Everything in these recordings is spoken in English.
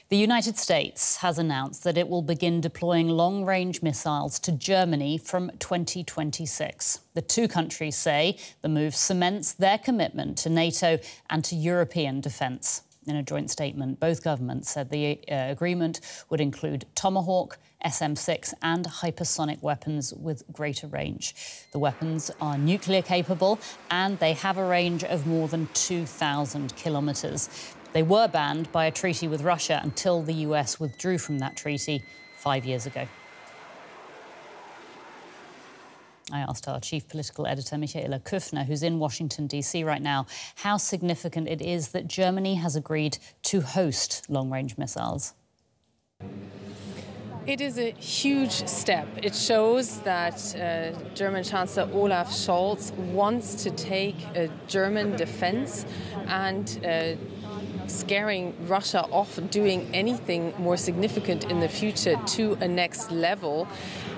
The United States has announced that it will begin deploying long-range missiles to Germany from 2026. The two countries say the move cements their commitment to NATO and to European defence. In a joint statement, both governments said the agreement would include Tomahawk, SM-6 and hypersonic weapons with greater range. The weapons are nuclear capable and they have a range of more than 2,000 kilometres. They were banned by a treaty with Russia until the US withdrew from that treaty 5 years ago. I asked our chief political editor, Michaela Küfner, who's in Washington, D.C. right now, how significant it is that Germany has agreed to host long-range missiles. It is a huge step. It shows that German Chancellor Olaf Scholz wants to take German defense and scaring Russia off doing anything more significant in the future to a next level.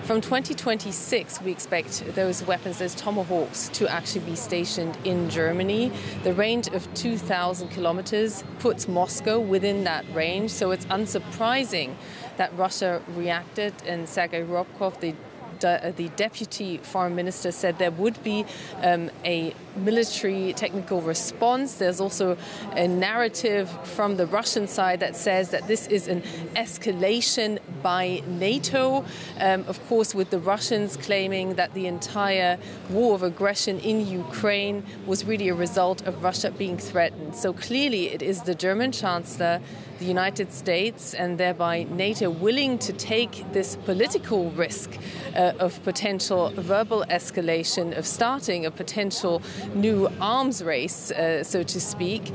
From 2026, we expect those weapons, those Tomahawks, to actually be stationed in Germany. The range of 2,000 kilometers puts Moscow within that range, so it's unsurprising that Russia reacted, and Sergei Ryabkov, the deputy foreign minister, said there would be a military technical response. There's also a narrative from the Russian side that says that this is an escalation by NATO. Of course, with the Russians claiming that the entire war of aggression in Ukraine was really a result of Russia being threatened. So clearly it is the German Chancellor, the United States and thereby NATO willing to take this political risk of potential verbal escalation, of starting a potential new arms race, so to speak.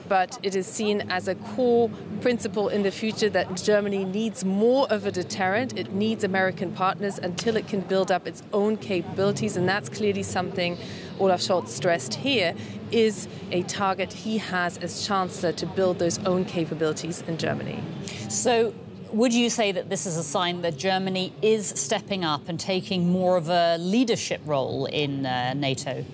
But it is seen as a core principle in the future that Germany needs more of a deterrent. It needs American partners until it can build up its own capabilities. And that's clearly something Olaf Scholz stressed here, is a target he has as Chancellor to build those own capabilities in Germany. So would you say that this is a sign that Germany is stepping up and taking more of a leadership role in NATO?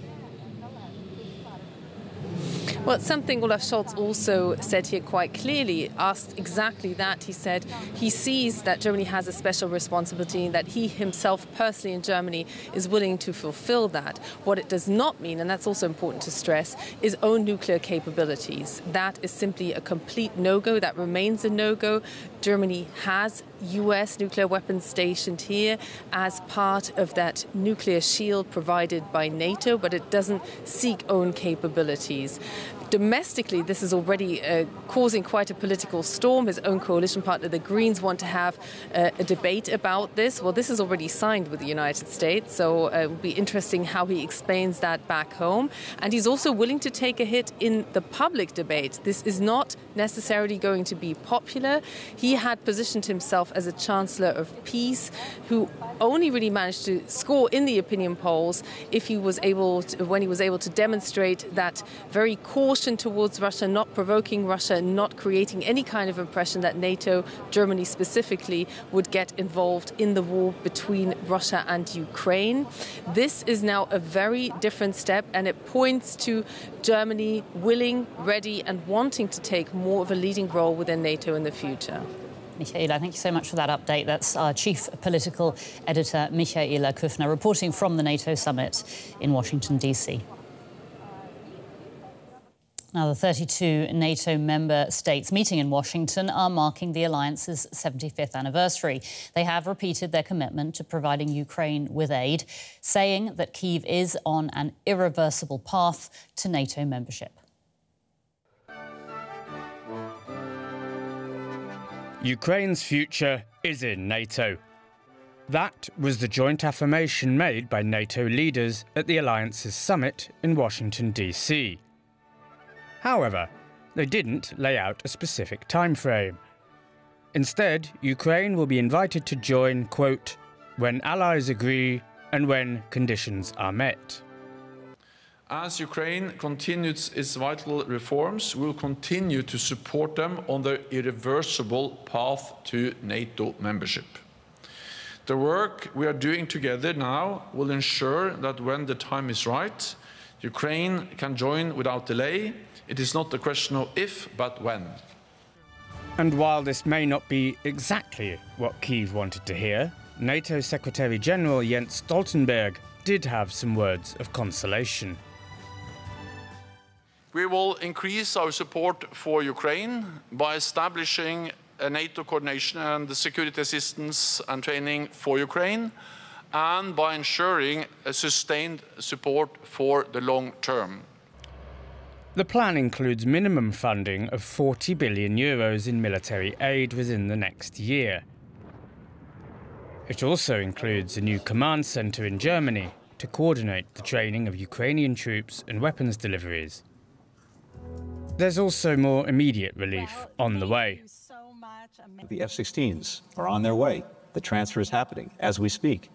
Well, it's something Olaf Scholz also said here quite clearly, asked exactly that. He said he sees that Germany has a special responsibility and that he himself personally in Germany is willing to fulfill that. What it does not mean, and that's also important to stress, is own nuclear capabilities. That is simply a complete no-go. That remains a no-go. Germany has US nuclear weapons stationed here as part of that nuclear shield provided by NATO, but it doesn't seek own capabilities. Domestically, this is already causing quite a political storm. His own coalition partner, the Greens, want to have a debate about this. Well, this is already signed with the United States, so it will be interesting how he explains that back home. And he's also willing to take a hit in the public debate. This is not necessarily going to be popular. He had positioned himself as a chancellor of peace who only really managed to score in the opinion polls if he was able to, when he was able to demonstrate that very caution towards Russia, not provoking Russia, not creating any kind of impression that NATO, Germany specifically, would get involved in the war between Russia and Ukraine. This is now a very different step, and it points to Germany willing, ready and wanting to take more of a leading role within NATO in the future. Michaela, thank you so much for that update. That's our chief political editor, Michaela Küfner, reporting from the NATO Summit in Washington, D.C. Now, the 32 NATO member states meeting in Washington are marking the alliance's 75th anniversary. They have repeated their commitment to providing Ukraine with aid, saying that Kyiv is on an irreversible path to NATO membership. Ukraine's future is in NATO. That was the joint affirmation made by NATO leaders at the alliance's summit in Washington, D.C. However, they didn't lay out a specific timeframe. Instead, Ukraine will be invited to join, quote, when allies agree and when conditions are met. As Ukraine continues its vital reforms, we will continue to support them on their irreversible path to NATO membership. The work we are doing together now will ensure that when the time is right, Ukraine can join without delay. It is not a question of if, but when. And while this may not be exactly what Kyiv wanted to hear, NATO Secretary-General Jens Stoltenberg did have some words of consolation. We will increase our support for Ukraine by establishing a NATO coordination and the security assistance and training for Ukraine, and by ensuring a sustained support for the long term. The plan includes minimum funding of 40 billion euros in military aid within the next year. It also includes a new command centre in Germany to coordinate the training of Ukrainian troops and weapons deliveries. There's also more immediate relief on the way. The F-16s are on their way. The transfer is happening as we speak.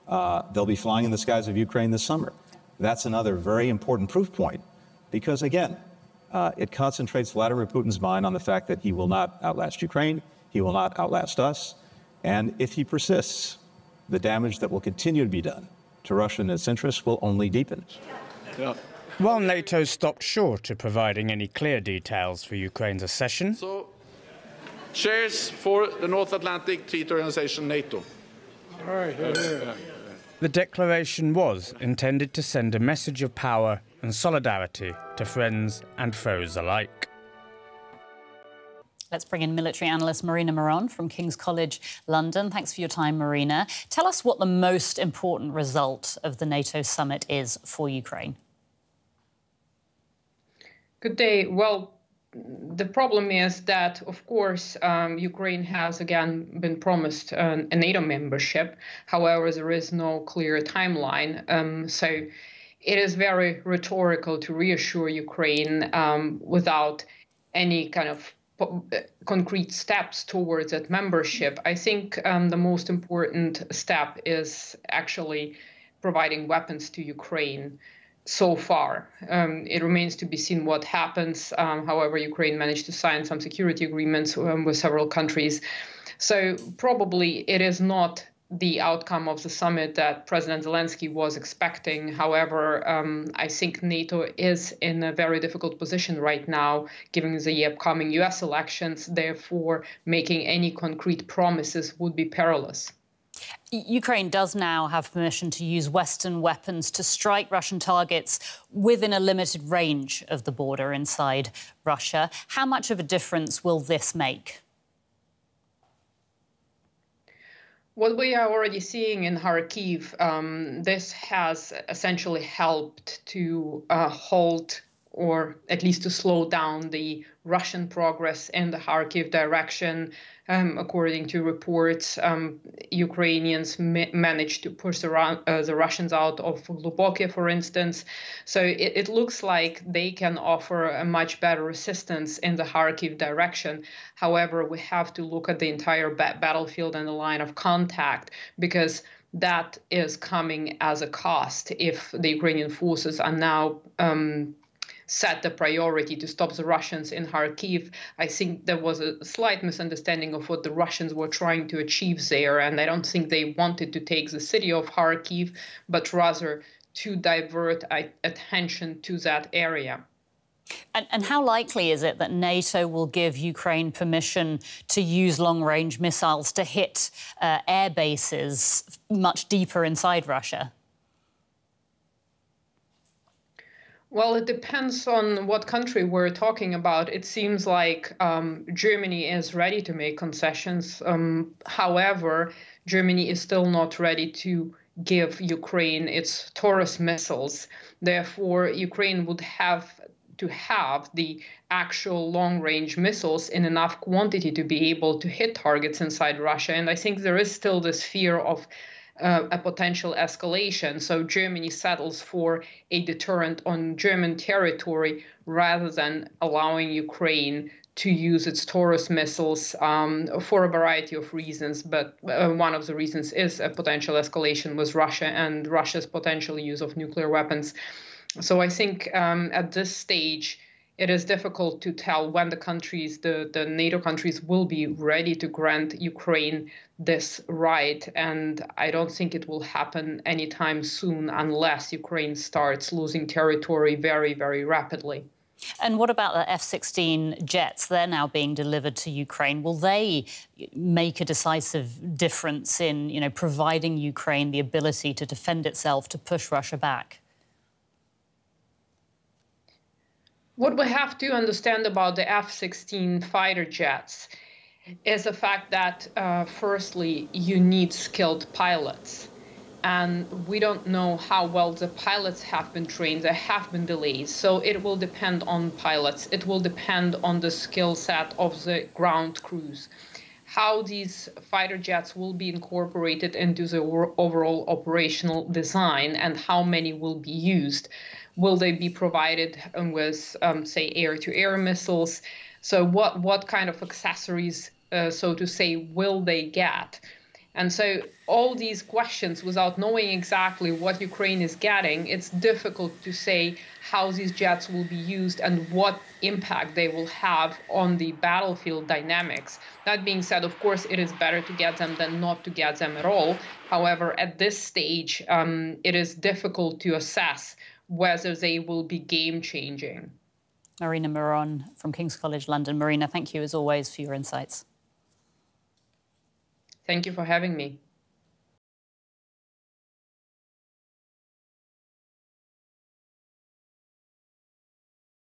They'll be flying in the skies of Ukraine this summer. That's another very important proof point because, again, it concentrates Vladimir Putin's mind on the fact that he will not outlast Ukraine, he will not outlast us, and if he persists, the damage that will continue to be done to Russia and its interests will only deepen. Yeah. While NATO stopped short of providing any clear details for Ukraine's accession, So, cheers for the North Atlantic Treaty Organization, NATO. All right, the declaration was intended to send a message of power and solidarity to friends and foes alike. Let's bring in military analyst Marina Miron from King's College London. Thanks for your time, Marina. Tell us what the most important result of the NATO summit is for Ukraine. Good day. Well, the problem is that, of course, Ukraine has again been promised a NATO membership. However, there is no clear timeline. So it is very rhetorical to reassure Ukraine without any kind of concrete steps towards that membership. I think the most important step is actually providing weapons to Ukraine. So far, it remains to be seen what happens. However, Ukraine managed to sign some security agreements with several countries. So probably it is not the outcome of the summit that President Zelensky was expecting. However, I think NATO is in a very difficult position right now, given the upcoming US elections. Therefore, making any concrete promises would be perilous. Ukraine does now have permission to use Western weapons to strike Russian targets within a limited range of the border inside Russia. How much of a difference will this make? What we are already seeing in Kharkiv, this has essentially helped to halt or at least to slow down the Russian progress in the Kharkiv direction. According to reports, Ukrainians managed to push the Russians out of Lubokia, for instance. So it looks like they can offer a much better resistance in the Kharkiv direction. However, we have to look at the entire battlefield and the line of contact, because that is coming as a cost if the Ukrainian forces are now set the priority to stop the Russians in Kharkiv. I think there was a slight misunderstanding of what the Russians were trying to achieve there, and I don't think they wanted to take the city of Kharkiv, but rather to divert attention to that area. And how likely is it that NATO will give Ukraine permission to use long-range missiles to hit air bases much deeper inside Russia? Well, it depends on what country we're talking about. It seems like Germany is ready to make concessions. However, Germany is still not ready to give Ukraine its Taurus missiles. Therefore, Ukraine would have to have the actual long-range missiles in enough quantity to be able to hit targets inside Russia. And I think there is still this fear of a potential escalation. So Germany settles for a deterrent on German territory rather than allowing Ukraine to use its Taurus missiles for a variety of reasons. But one of the reasons is a potential escalation with Russia and Russia's potential use of nuclear weapons. So I think at this stage, it is difficult to tell when the countries, the NATO countries, will be ready to grant Ukraine this right. And I don't think it will happen anytime soon unless Ukraine starts losing territory very, very rapidly. And what about the F-16 jets? They're now being delivered to Ukraine. Will they make a decisive difference in, providing Ukraine the ability to defend itself, to push Russia back? What we have to understand about the F-16 fighter jets is the fact that, firstly, you need skilled pilots. And we don't know how well the pilots have been trained. There have been delays. So it will depend on pilots. It will depend on the skill set of the ground crews. How these fighter jets will be incorporated into the overall operational design and how many will be used. Will they be provided with, say, air-to-air missiles? So what kind of accessories, so to say, will they get? And so all these questions, without knowing exactly what Ukraine is getting, it's difficult to say how these jets will be used and what impact they will have on the battlefield dynamics. That being said, of course, it is better to get them than not to get them at all. However, at this stage, it is difficult to assess whether they will be game-changing. Marina Miron from King's College London. Marina, thank you as always for your insights. Thank you for having me.